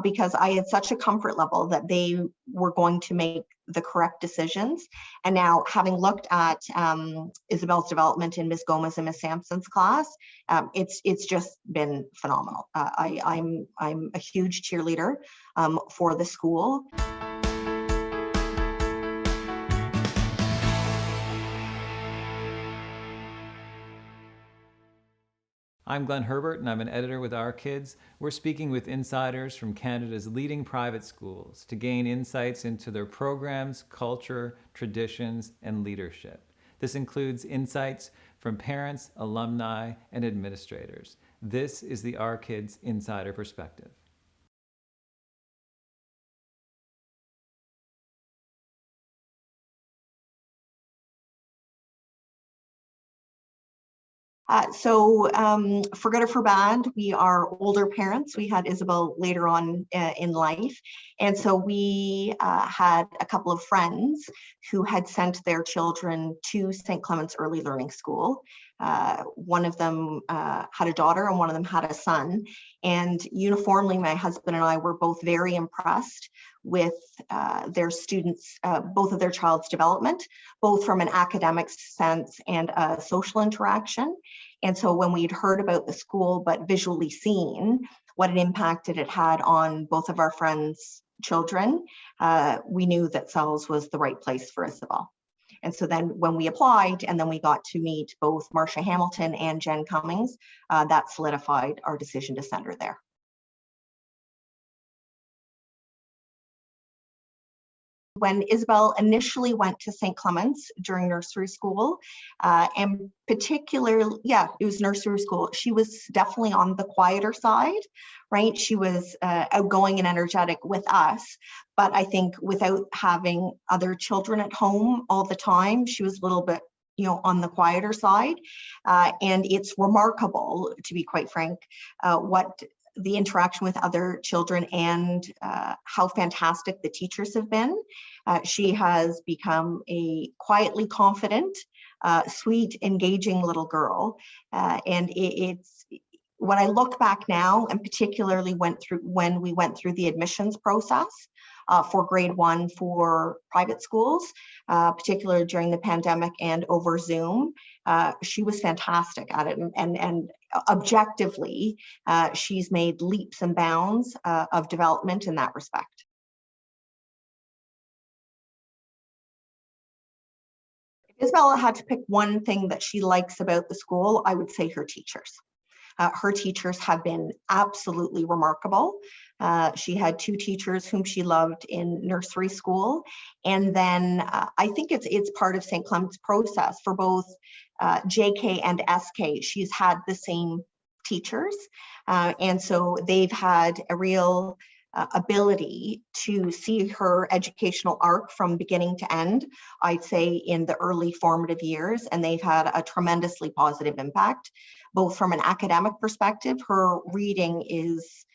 because I had such a comfort level that they were going to make the correct decisions. And now, having looked at Isabel's development in Ms. Gomez and Ms. Sampson's class, it's just been phenomenal. I'm a huge cheerleader for the school. I'm Glenn Herbert, and I'm an editor with Our Kids. We're speaking with insiders from Canada's leading private schools to gain insights into their programs, culture, traditions, and leadership. This includes insights from parents, alumni, and administrators. This is the Our Kids Insider Perspective. For good or for bad, we are older parents. We had Isabel later on in life. And so we had a couple of friends who had sent their children to St. Clements Early Learning School. One of them had a daughter and one of them had a son. And uniformly, my husband and I were both very impressed with their students, both of their child's development, both from an academic sense and a social interaction. And so when we'd heard about the school, but visually seen what an impact it had on both of our friends' children, we knew that SELS was the right place for Isabel. And so then when we applied and then we got to meet both Marcia Hamilton and Jen Cummings, that solidified our decision to send her there. When Isabel initially went to St. Clements during nursery school, and particularly, it was nursery school, she was definitely on the quieter side, right? She was outgoing and energetic with us, but I think without having other children at home all the time, she was a little bit, on the quieter side. And it's remarkable, to be quite frank, what the interaction with other children and how fantastic the teachers have been. She has become a quietly confident, sweet, engaging little girl. And it's when I look back now, and particularly when we went through the admissions process for grade 1 for private schools, particularly during the pandemic and over Zoom, she was fantastic at it. And objectively, she's made leaps and bounds of development in that respect. If Isabella had to pick one thing that she likes about the school, I would say her teachers. Her teachers have been absolutely remarkable. She had 2 teachers whom she loved in nursery school. And then I think it's part of St. Clement's process for both JK and SK. She's had the same teachers. And so they've had a real ability to see her educational arc from beginning to end, I'd say in the early formative years, and they've had a tremendously positive impact, both from an academic perspective. Her reading is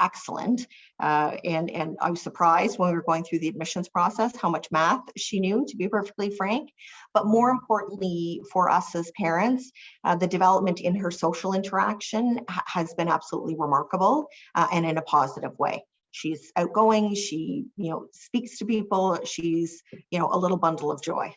excellent. And I was surprised when we were going through the admissions process how much math she knew, to be perfectly frank. But more importantly for us as parents, the development in her social interaction has been absolutely remarkable and in a positive way. She's outgoing, she speaks to people, she's a little bundle of joy.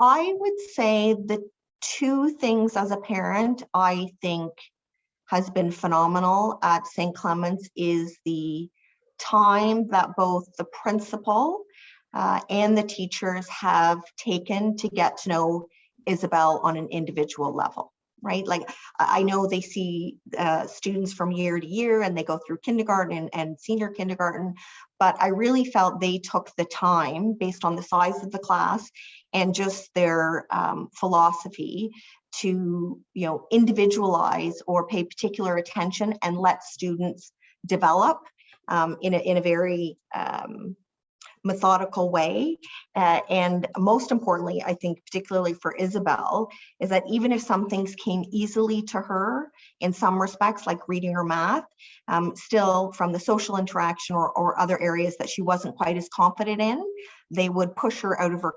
I would say the 2 things as a parent I think has been phenomenal at St. Clements is the time that both the principal and the teachers have taken to get to know Isabel on an individual level, right? Like, I know they see students from year to year and they go through kindergarten and senior kindergarten, but I really felt they took the time based on the size of the class and just their philosophy to individualize or pay particular attention and let students develop in a very methodical way. And most importantly, I think particularly for Isabel, is that even if some things came easily to her in some respects, like reading or math, still from the social interaction or other areas that she wasn't quite as confident in, they would push her out of her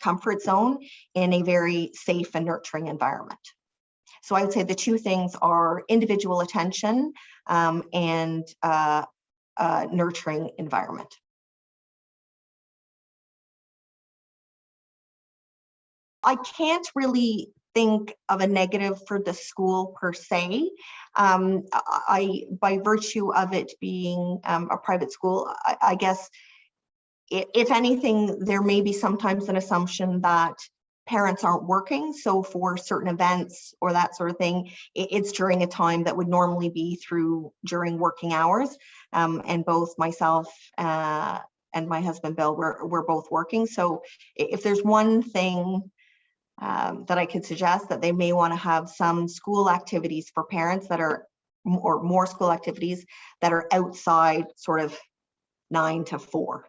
comfort zone in a very safe and nurturing environment. So I would say the two things are individual attention and nurturing environment. I can't really think of a negative for the school per se. By virtue of it being a private school, I guess, if anything, there may be sometimes an assumption that parents aren't working. So for certain events or that sort of thing, it's during a time that would normally be during working hours. And both myself and my husband, Bill, we're both working. So if there's one thing that I could suggest, that they may want to have some school activities for parents that are, or more school activities that are outside sort of 9 to 4.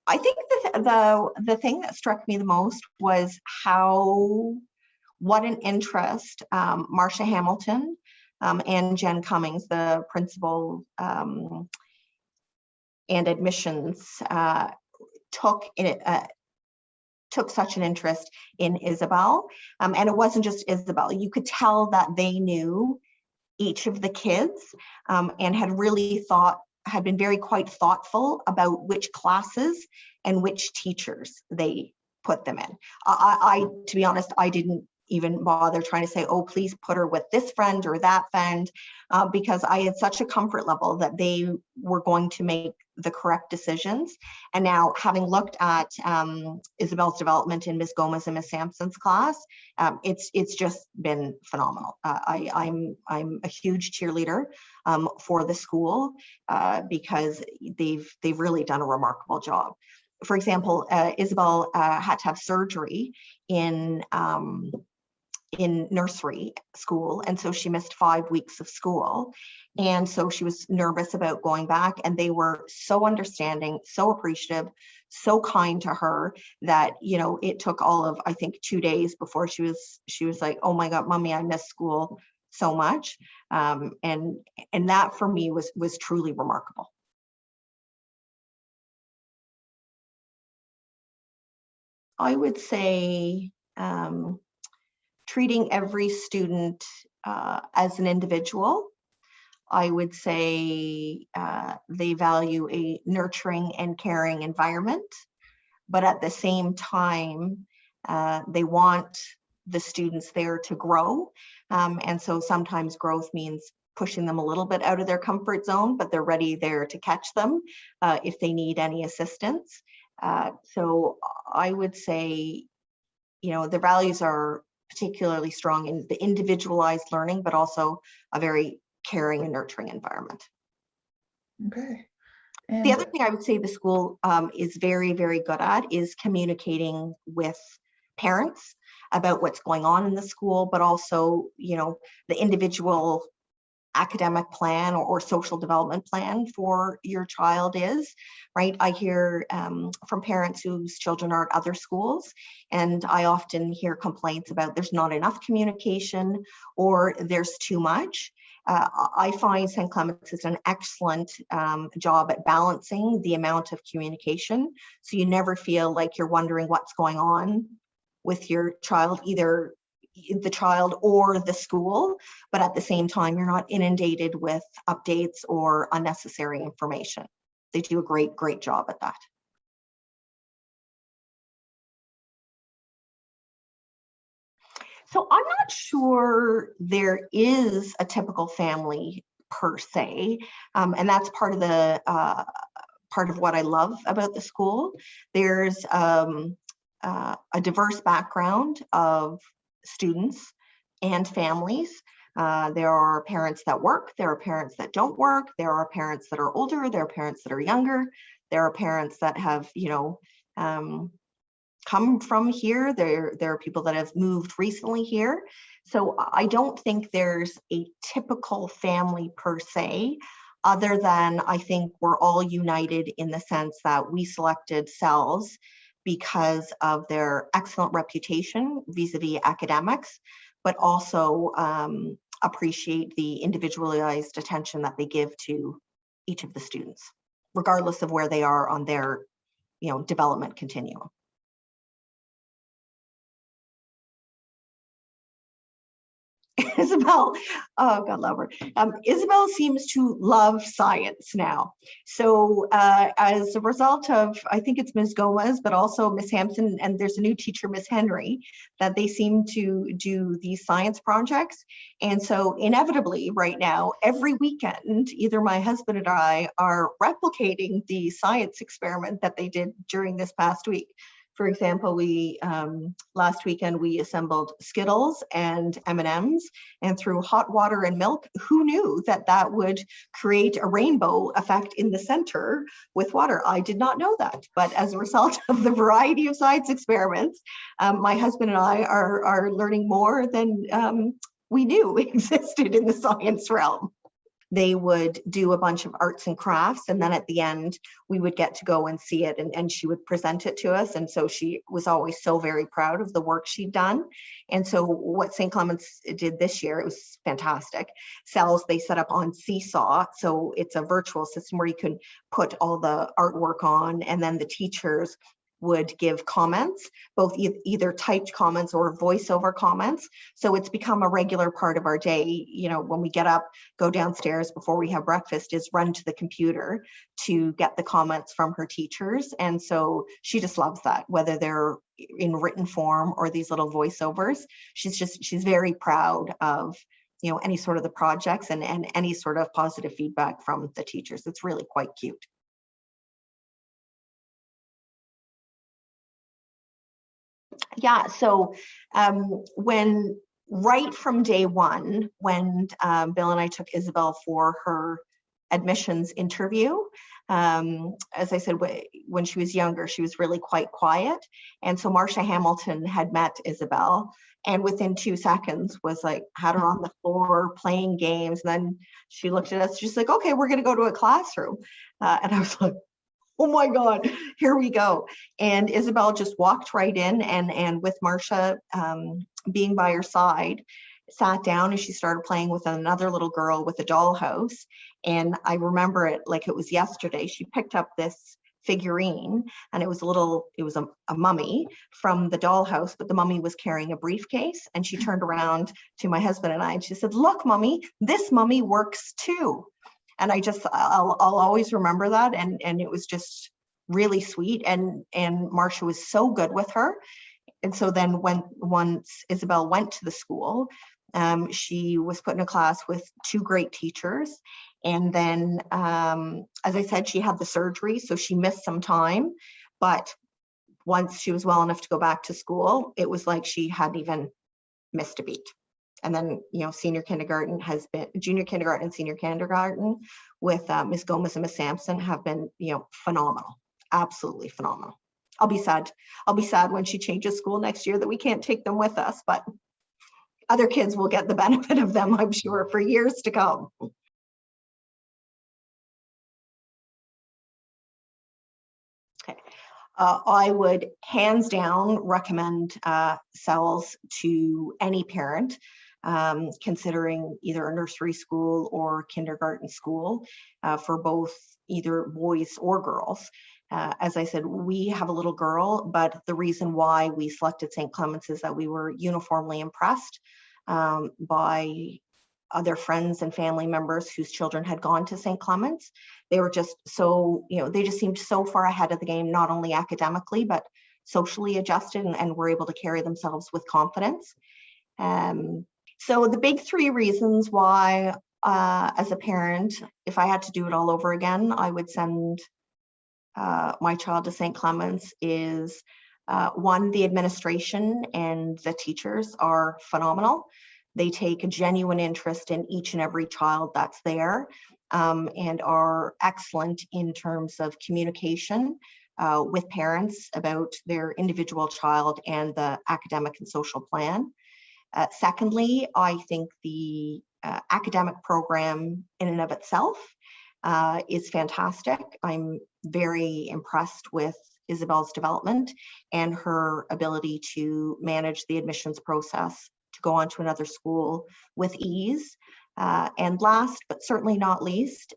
I think the thing that struck me the most was what an interest Marcia Hamilton and Jen Cummings, the principal and admissions, took such an interest in Isabel. And it wasn't just Isabel. You could tell that they knew each of the kids and had been quite thoughtful about which classes and which teachers they put them in. To be honest, I didn't even bother trying to say, oh, please put her with this friend or that friend, because I had such a comfort level that they were going to make the correct decisions. And now, having looked at Isabel's development in Ms. Gomez and Ms. Sampson's class, it's just been phenomenal. I'm a huge cheerleader for the school because they've really done a remarkable job. For example, Isabel had to have surgery in nursery school, and so she missed 5 weeks of school, and so she was nervous about going back, and they were so understanding, so appreciative, so kind to her that, you know, it took all of, I think, 2 days before she was like, oh my God, mommy, I miss school so much. And that for me was truly remarkable. I would say treating every student as an individual. I would say they value a nurturing and caring environment, but at the same time, they want the students there to grow. And so sometimes growth means pushing them a little bit out of their comfort zone, but they're ready there to catch them if they need any assistance. So I would say, you know, the values are particularly strong in the individualized learning, but also a very caring and nurturing environment. Okay. And the other thing I would say the school is very, very good at is communicating with parents about what's going on in the school, but also, you know, the individual academic plan or social development plan for your child is, right? I hear from parents whose children are at other schools, and I often hear complaints about there's not enough communication or there's too much. I find St. Clements is an excellent job at balancing the amount of communication, so you never feel like you're wondering what's going on with your child, either the child or the school, but at the same time, you're not inundated with updates or unnecessary information. They do a great job at that. So I'm not sure there is a typical family per se, and that's part of what I love about the school. There's a diverse background of students and families. There are parents that work, there are parents that don't work, there are parents that are older, there are parents that are younger, there are parents that have, you know, come from here. There are people that have moved recently here. So I don't think there's a typical family per se, other than I think we're all united in the sense that we selected CELS because of their excellent reputation vis-a-vis academics, but also appreciate the individualized attention that they give to each of the students, regardless of where they are on their, you know, development continuum. Isabel, oh God, love her. Isabel seems to love science now. So as a result of, I think it's Ms. Gomez, but also Ms. Hampson, and there's a new teacher, Ms. Henry, that they seem to do these science projects. And so inevitably right now, every weekend, either my husband and I are replicating the science experiment that they did during this past week. For example, we last weekend we assembled Skittles and M&Ms, and through hot water and milk, who knew that that would create a rainbow effect in the center with water? I did not know that, but as a result of the variety of science experiments, my husband and I are learning more than we knew existed in the science realm. They would do a bunch of arts and crafts, and then at the end we would get to go and see it, and she would present it to us. And so she was always so very proud of the work she'd done. And so what St. Clements did this year, it was fantastic. Cells they set up on Seesaw, so it's a virtual system where you can put all the artwork on, and then the teachers would give comments, both either typed comments or voiceover comments. So it's become a regular part of our day. You know, when we get up, go downstairs before we have breakfast, is run to the computer to get the comments from her teachers. And so she just loves that, whether they're in written form or these little voiceovers. She's very proud of, you know, any sort of the projects and any sort of positive feedback from the teachers. It's really quite cute. Yeah, so when right from day one, when Bill and I took Isabel for her admissions interview, as I said, when she was younger, she was really quite quiet. And so Marcia Hamilton had met Isabel, and within 2 seconds was like, had her on the floor playing games. And then she looked at us, she's like, okay, we're going to go to a classroom. And I was like, oh my God, here we go. And Isabel just walked right in, and with Marcia being by her side, sat down, and she started playing with another little girl with a dollhouse. And I remember it like it was yesterday. She picked up this figurine, and it was a mummy from the dollhouse, but the mummy was carrying a briefcase. And she turned around to my husband and I, and she said, look, mummy, this mummy works too. And I'll always remember that. And it was just really sweet. And Marcia was so good with her. And so then once Isabel went to the school, she was put in a class with 2 great teachers. And then, as I said, she had the surgery, so she missed some time. But once she was well enough to go back to school, it was like she hadn't even missed a beat. And then, you know, junior kindergarten and senior kindergarten with Ms. Gomez and Ms. Sampson have been, you know, phenomenal, absolutely phenomenal. I'll be sad when she changes school next year that we can't take them with us, but other kids will get the benefit of them, I'm sure, for years to come. Okay. I would hands down recommend cells to any parent considering either a nursery school or kindergarten school for both either boys or girls. As I said, we have a little girl, but the reason why we selected St. Clements is that we were uniformly impressed by other friends and family members whose children had gone to St. Clements. They were just so, you know, they just seemed so far ahead of the game, not only academically, but socially adjusted, and were able to carry themselves with confidence. So the big 3 reasons why, as a parent, if I had to do it all over again, I would send my child to St. Clements is 1, the administration and the teachers are phenomenal. They take a genuine interest in each and every child that's there, and are excellent in terms of communication with parents about their individual child and the academic and social plan. Secondly, I think the academic program in and of itself is fantastic. I'm very impressed with Isabel's development and her ability to manage the admissions process to go on to another school with ease. And last, but certainly not least,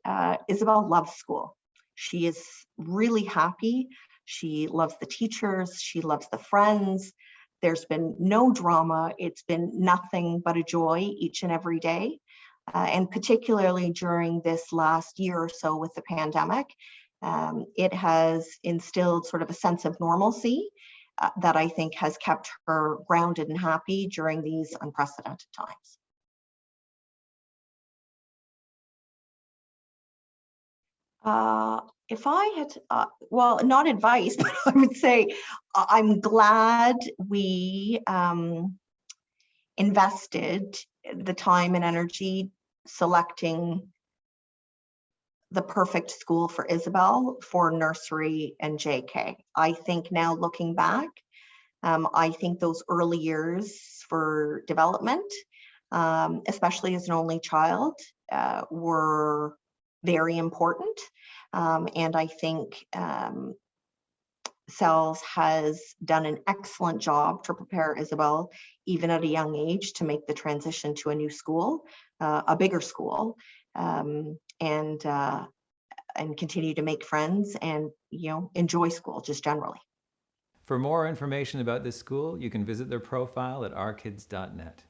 Isabel loves school. She is really happy. She loves the teachers. She loves the friends. There's been no drama. It's been nothing but a joy each and every day. And particularly during this last year or so with the pandemic, it has instilled sort of a sense of normalcy that I think has kept her grounded and happy during these unprecedented times. If I had, well, not advice, but I would say I'm glad we invested the time and energy selecting the perfect school for Isabel for nursery and JK. I think now looking back, I think those early years for development, especially as an only child, were very important. And I think CELS has done an excellent job to prepare Isabel, even at a young age, to make the transition to a new school, a bigger school, and continue to make friends and, you know, enjoy school just generally. For more information about this school, you can visit their profile at ourkids.net.